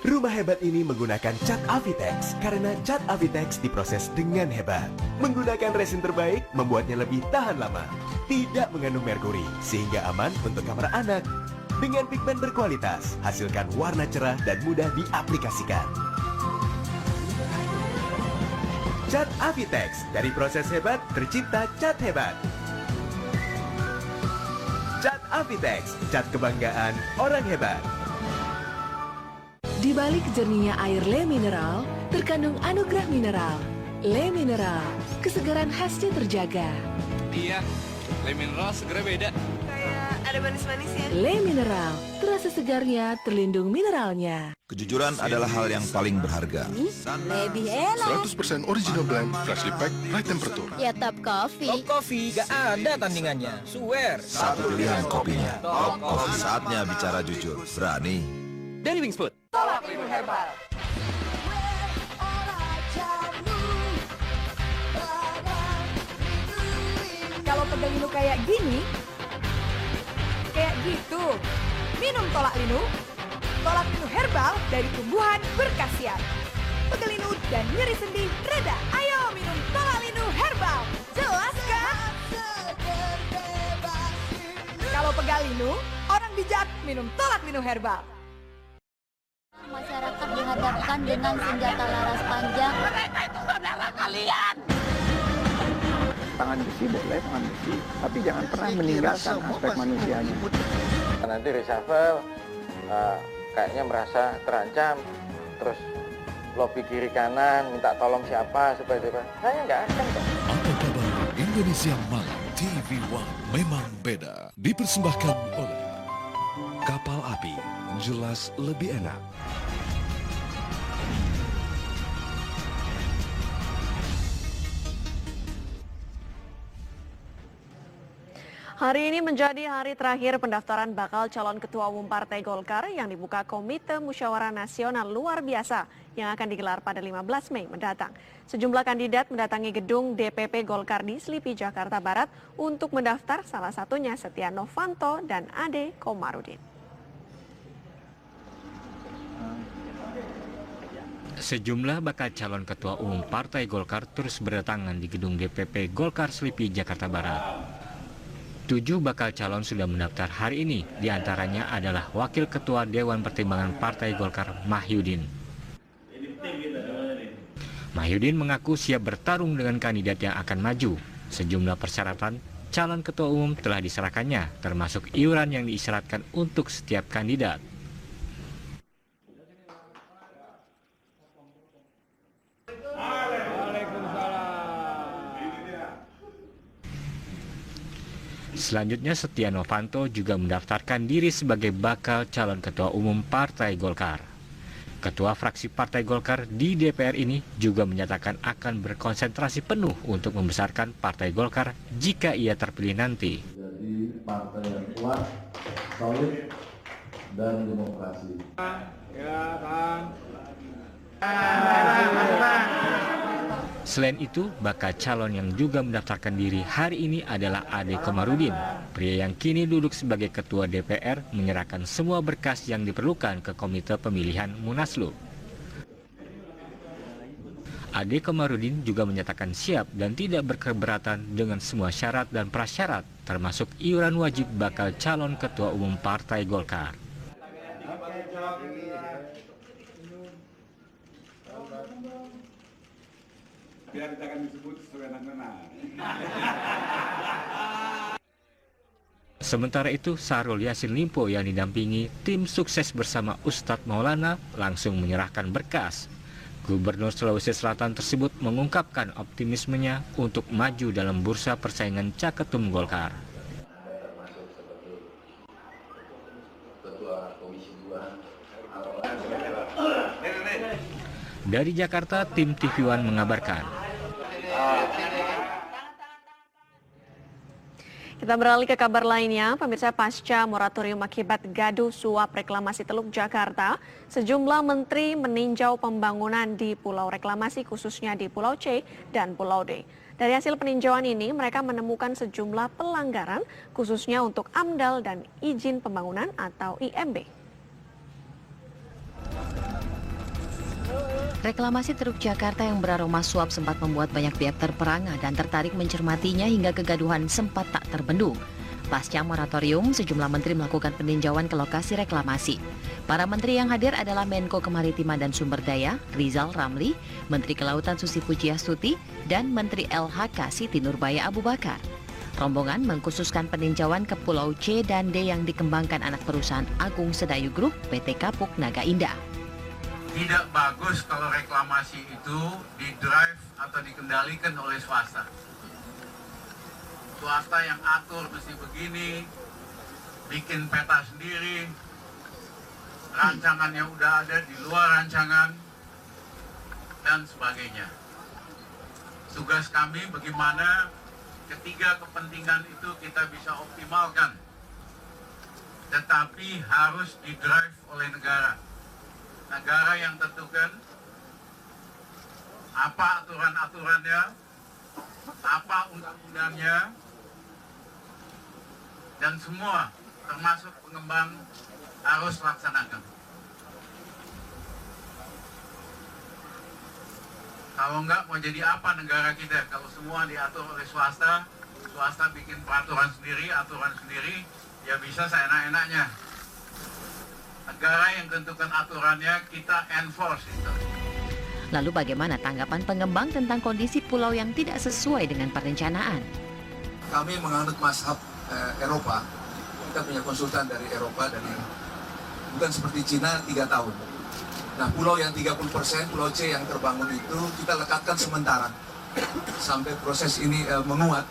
Rumah hebat ini menggunakan cat Avitex karena cat Avitex diproses dengan hebat. Menggunakan resin terbaik membuatnya lebih tahan lama. Tidak mengandung merkuri sehingga aman untuk kamar anak. Dengan pigmen berkualitas, hasilkan warna cerah dan mudah diaplikasikan. Cat Avitex, dari proses hebat tercipta cat hebat. Cat Avitex, cat kebanggaan orang hebat. Di balik jernihnya air Le Mineral, terkandung anugerah mineral. Le Mineral, kesegaran khasnya terjaga. Iya, Le Mineral segernya beda. Kayak ada manis-manisnya. Le Mineral, terasa segarnya, terlindung mineralnya. Kejujuran adalah hal yang paling berharga. Lebih enak. 100% original blend, freshly packed, right temperature. Ya Top Coffee. Top Coffee gak ada tandingannya, swear. Satu pilihan kopinya. Top Coffee. Saatnya bicara jujur. Berani. Dari Wingsfood. Tolak Linu Herbal. Kalau pegal linu kayak gini, kayak gitu, minum Tolak Linu. Tolak Linu Herbal dari tumbuhan berkhasiat. Pegal linu dan nyeri sendi reda. Ayo minum Tolak Linu Herbal. Jelas kan? Kalau pegal linu, orang bijak minum Tolak Linu Herbal. Masyarakat dihadapkan dengan senjata laras panjang. Mereka itu saudara kalian. Tangan besi boleh, tangan besi, tapi jangan pernah meninggalkan aspek manusianya. Nanti reshuffle kayaknya merasa terancam, terus lobby kiri kanan minta tolong siapa supaya saya nggak akan kok. Apa kabar Indonesia Malam TV One memang beda. Dipersembahkan oleh Kapal Api, jelas lebih enak. Hari ini menjadi hari terakhir pendaftaran bakal calon Ketua Umum Partai Golkar yang dibuka Komite Musyawarah Nasional Luar Biasa yang akan digelar pada 15 Mei mendatang. Sejumlah kandidat mendatangi gedung DPP Golkar di Slipi, Jakarta Barat untuk mendaftar, salah satunya Setia Novanto dan Ade Komarudin. Sejumlah bakal calon Ketua Umum Partai Golkar terus berdatangan di gedung DPP Golkar Slipi, Jakarta Barat. 7 bakal calon sudah mendaftar hari ini, diantaranya adalah Wakil Ketua Dewan Pertimbangan Partai Golkar Mahyudin. Mahyudin mengaku siap bertarung dengan kandidat yang akan maju. Sejumlah persyaratan calon Ketua Umum telah diserahkannya, termasuk iuran yang diisyaratkan untuk setiap kandidat. Selanjutnya Setia Novanto juga mendaftarkan diri sebagai bakal calon Ketua Umum Partai Golkar. Ketua fraksi Partai Golkar di DPR ini juga menyatakan akan berkonsentrasi penuh untuk membesarkan Partai Golkar jika ia terpilih nanti. Jadi partai yang kuat, solid, dan demokrasi. Selain itu, bakal calon yang juga mendaftarkan diri hari ini adalah Ade Komarudin. Pria yang kini duduk sebagai Ketua DPR menyerahkan semua berkas yang diperlukan ke Komite Pemilihan Munaslup. Ade Komarudin juga menyatakan siap dan tidak berkeberatan dengan semua syarat dan prasyarat, termasuk iuran wajib bakal calon Ketua Umum Partai Golkar. Biar kita akan disebut sewenang-wenang. Sementara itu, Syahrul Yassin Limpo yang didampingi tim sukses bersama Ustadz Maulana langsung menyerahkan berkas. Gubernur Sulawesi Selatan tersebut mengungkapkan optimismenya untuk maju dalam bursa persaingan Caketum Golkar. Dari Jakarta, tim TV One mengabarkan. Kita beralih ke kabar lainnya, pemirsa, pasca moratorium akibat gaduh suap reklamasi Teluk Jakarta, sejumlah menteri meninjau pembangunan di Pulau Reklamasi khususnya di Pulau C dan Pulau D. Dari hasil peninjauan ini, mereka menemukan sejumlah pelanggaran khususnya untuk AMDAL dan izin pembangunan atau IMB. Reklamasi Teluk Jakarta yang beraroma suap sempat membuat banyak pihak terperangah dan tertarik mencermatinya hingga kegaduhan sempat tak terbendung. Pasca moratorium, sejumlah menteri melakukan peninjauan ke lokasi reklamasi. Para menteri yang hadir adalah Menko Kemaritiman dan Sumber Daya, Rizal Ramli, Menteri Kelautan Susi Pujiastuti, dan Menteri LHK Siti Nurbaya Abu Bakar. Rombongan mengkhususkan peninjauan ke Pulau C dan D yang dikembangkan anak perusahaan Agung Sedayu Group PT Kapuk Naga Indah. Tidak bagus kalau reklamasi itu didrive atau dikendalikan oleh swasta. Swasta yang atur mesti begini, bikin peta sendiri, rancangan yang udah ada di luar rancangan, dan sebagainya. Tugas kami bagaimana ketiga kepentingan itu kita bisa optimalkan, tetapi harus didrive oleh negara. Negara yang tentukan apa aturan-aturannya, apa undang-undangnya, dan semua termasuk pengembang harus laksanakan. Kalau enggak mau jadi apa negara kita kalau semua diatur oleh swasta, swasta bikin peraturan sendiri, aturan sendiri, ya bisa seenak-enaknya. Negara yang tentukan aturannya, kita enforce itu. Lalu bagaimana tanggapan pengembang tentang kondisi pulau yang tidak sesuai dengan perencanaan? Kami menganut mazhab Eropa. Kita punya konsultan dari Eropa, bukan seperti Cina 3 tahun. Nah, pulau yang 30%, pulau C yang terbangun itu kita lekatkan sementara. Sampai proses ini menguat,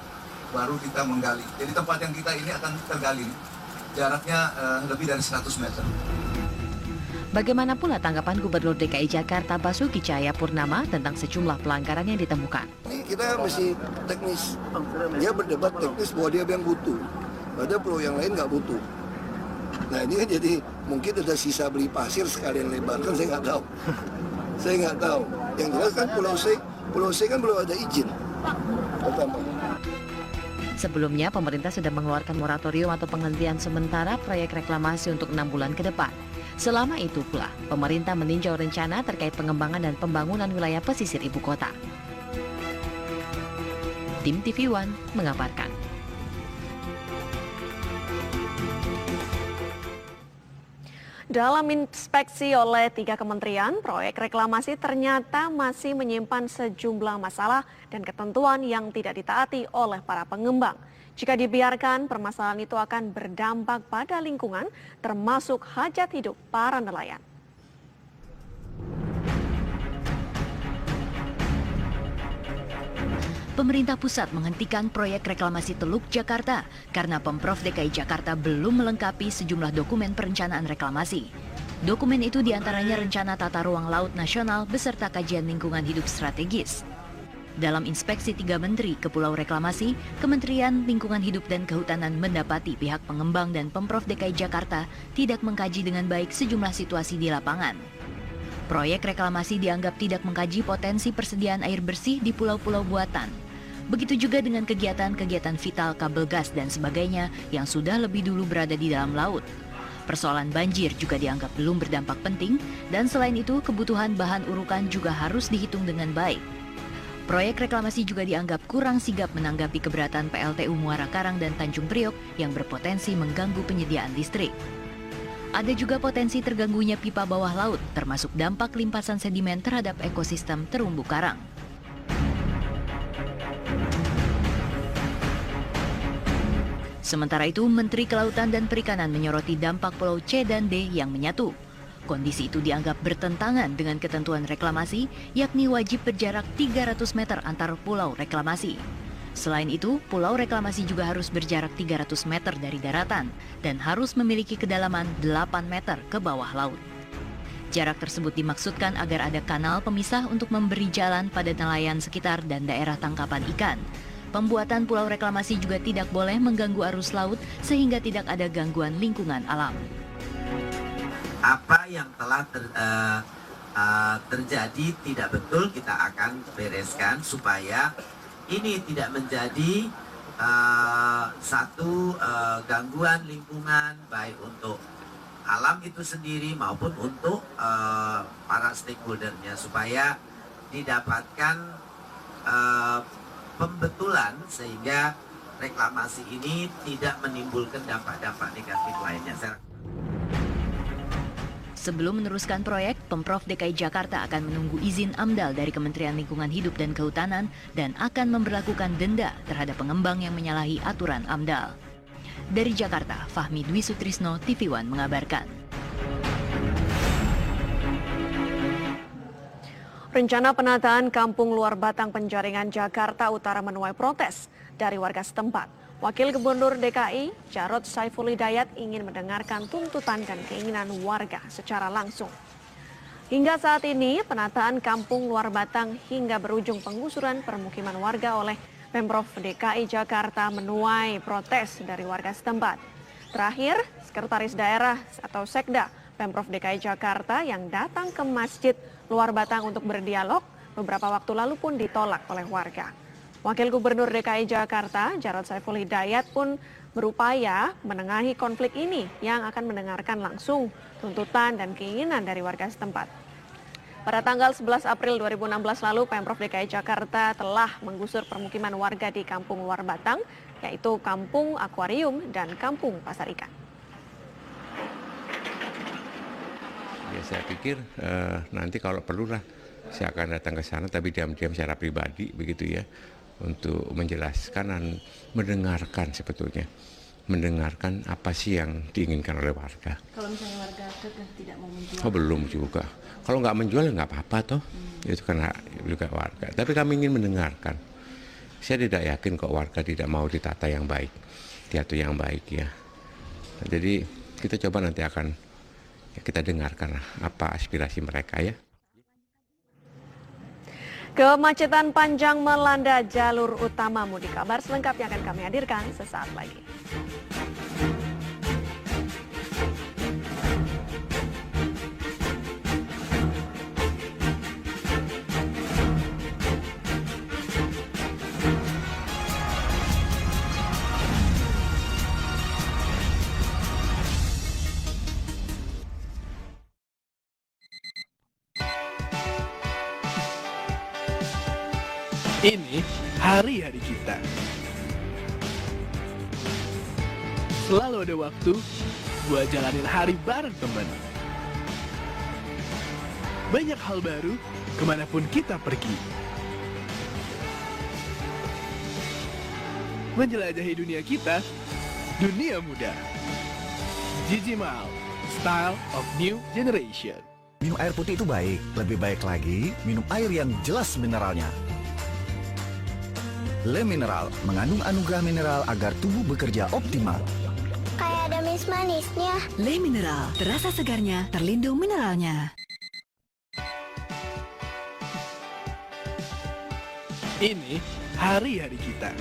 baru kita menggali. Jadi tempat yang kita ini akan tergali. Jaraknya lebih dari 100 meter. Bagaimana pula tanggapan Gubernur DKI Jakarta Basuki Cahayapurnama tentang sejumlah pelanggaran yang ditemukan? Ini kita mesti teknis. Dia berdebat teknis bahwa dia yang butuh. Padahal pulau yang lain nggak butuh. Nah ini kan jadi mungkin ada sisa beli pasir sekalian lebarkan, saya nggak tahu. Saya nggak tahu. Yang jelas kan Pulau C kan belum ada izin. Pertama. Sebelumnya, pemerintah sudah mengeluarkan moratorium atau penghentian sementara proyek reklamasi untuk 6 bulan ke depan. Selama itu pula, pemerintah meninjau rencana terkait pengembangan dan pembangunan wilayah pesisir ibu kota. Tim TV One mengabarkan. Dalam inspeksi oleh 3 kementerian, proyek reklamasi ternyata masih menyimpan sejumlah masalah dan ketentuan yang tidak ditaati oleh para pengembang. Jika dibiarkan, permasalahan itu akan berdampak pada lingkungan, termasuk hajat hidup para nelayan. Pemerintah pusat menghentikan proyek reklamasi Teluk Jakarta karena Pemprov DKI Jakarta belum melengkapi sejumlah dokumen perencanaan reklamasi. Dokumen itu diantaranya Rencana Tata Ruang Laut Nasional beserta kajian lingkungan hidup strategis. Dalam inspeksi 3 menteri ke Pulau Reklamasi, Kementerian Lingkungan Hidup dan Kehutanan mendapati pihak pengembang dan Pemprov DKI Jakarta tidak mengkaji dengan baik sejumlah situasi di lapangan. Proyek reklamasi dianggap tidak mengkaji potensi persediaan air bersih di pulau-pulau buatan. Begitu juga dengan kegiatan-kegiatan vital kabel gas dan sebagainya yang sudah lebih dulu berada di dalam laut. Persoalan banjir juga dianggap belum berdampak penting, dan selain itu kebutuhan bahan urukan juga harus dihitung dengan baik. Proyek reklamasi juga dianggap kurang sigap menanggapi keberatan PLTU Muara Karang dan Tanjung Priok yang berpotensi mengganggu penyediaan listrik. Ada juga potensi terganggunya pipa bawah laut, termasuk dampak limpasan sedimen terhadap ekosistem terumbu karang. Sementara itu, Menteri Kelautan dan Perikanan menyoroti dampak Pulau C dan D yang menyatu. Kondisi itu dianggap bertentangan dengan ketentuan reklamasi, yakni wajib berjarak 300 meter antar pulau reklamasi. Selain itu, pulau reklamasi juga harus berjarak 300 meter dari daratan dan harus memiliki kedalaman 8 meter ke bawah laut. Jarak tersebut dimaksudkan agar ada kanal pemisah untuk memberi jalan pada nelayan sekitar dan daerah tangkapan ikan. Pembuatan pulau reklamasi juga tidak boleh mengganggu arus laut sehingga tidak ada gangguan lingkungan alam. Apa yang telah terjadi tidak betul, kita akan bereskan supaya ini tidak menjadi satu gangguan lingkungan baik untuk alam itu sendiri maupun untuk para semua stakeholdernya supaya didapatkan pembetulan sehingga reklamasi ini tidak menimbulkan dampak-dampak negatif lainnya. Sebelum meneruskan proyek, Pemprov DKI Jakarta akan menunggu izin AMDAL dari Kementerian Lingkungan Hidup dan Kehutanan dan akan memberlakukan denda terhadap pengembang yang menyalahi aturan AMDAL. Dari Jakarta, Fahmi Dwi Sutrisno, TV One mengabarkan. Rencana penataan Kampung Luar Batang Penjaringan Jakarta Utara menuai protes dari warga setempat. Wakil Gubernur DKI, Jarod Saiful Hidayat, ingin mendengarkan tuntutan dan keinginan warga secara langsung. Hingga saat ini, penataan Kampung Luar Batang hingga berujung penggusuran permukiman warga oleh Pemprov DKI Jakarta menuai protes dari warga setempat. Terakhir, Sekretaris Daerah atau Sekda Pemprov DKI Jakarta yang datang ke Masjid Luar Batang untuk berdialog beberapa waktu lalu pun ditolak oleh warga. Wakil Gubernur DKI Jakarta, Jarod Saiful Hidayat pun berupaya menengahi konflik ini yang akan mendengarkan langsung tuntutan dan keinginan dari warga setempat. Pada tanggal 11 April 2016 lalu, Pemprov DKI Jakarta telah menggusur permukiman warga di Kampung Luar Batang, yaitu Kampung Akuarium dan Kampung Pasar Ikan. Ya, saya pikir nanti kalau perlulah saya akan datang ke sana, tapi diam-diam secara pribadi begitu ya, untuk menjelaskan dan mendengarkan sebetulnya, mendengarkan apa sih yang diinginkan oleh warga. Kalau misalnya warga tidak mau menjual? Oh, belum juga. Kalau nggak menjual ya nggak apa-apa toh, itu kan hak juga warga. Tapi kami ingin mendengarkan. Saya tidak yakin kok warga tidak mau ditata yang baik, diatur yang baik ya. Jadi kita coba nanti akan kita dengarkan apa aspirasi mereka ya. Kemacetan panjang melanda jalur utama mudik. Kabar selengkapnya akan kami hadirkan sesaat lagi. Ini hari-hari kita. Selalu ada waktu buat jalanin hari bareng teman. Banyak hal baru kemanapun kita pergi. Menjelajahi dunia kita, dunia muda. Gigi Mal, Style of New Generation. Minum air putih itu baik, lebih baik lagi minum air yang jelas mineralnya. Le Mineral mengandung anugerah mineral agar tubuh bekerja optimal. Kayak ada manis-manisnya. Le Mineral, terasa segarnya, terlindung mineralnya. Ini hari-hari kita.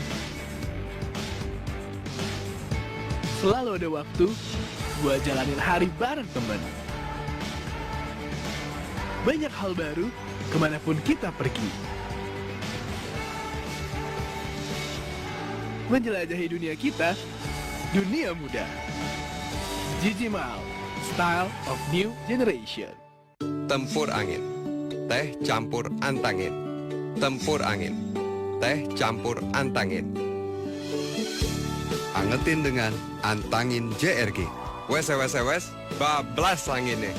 Selalu ada waktu buat jalanin hari bareng teman. Banyak hal baru kemanapun kita pergi. Menjelajahi dunia kita, dunia muda. Gigi Mal, Style of New Generation. Tempur angin, teh campur antangin. Tempur angin, teh campur antangin. Angetin dengan antangin JRG. Wes, bablas anginnya.